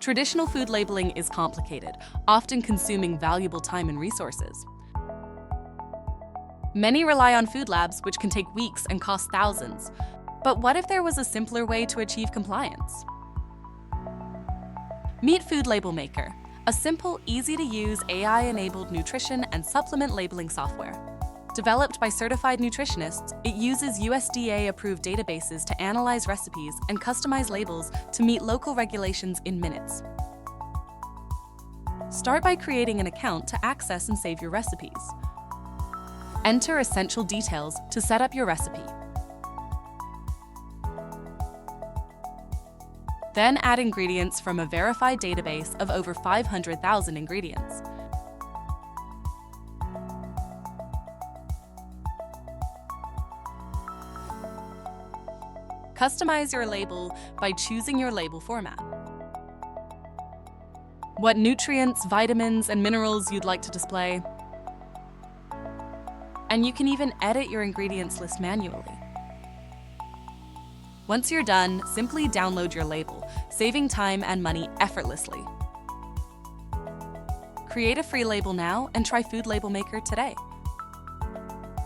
Traditional food labeling is complicated, often consuming valuable time and resources. Many rely on food labs, which can take weeks and cost thousands. But what if there was a simpler way to achieve compliance? Meet FoodLabelMaker, a simple, easy-to-use AI-enabled nutrition and supplement labeling software. Developed by certified nutritionists, it uses USDA-approved databases to analyze recipes and customize labels to meet local regulations in minutes. Start by creating an account to access and save your recipes. Enter essential details to set up your recipe. Then add ingredients from a verified database of over 500,000 ingredients. Customize your label by choosing your label format. What nutrients, vitamins, and minerals you'd like to display. And you can even edit your ingredients list manually. Once you're done, simply download your label, saving time and money effortlessly. Create a free label now and try FoodLabelMaker today.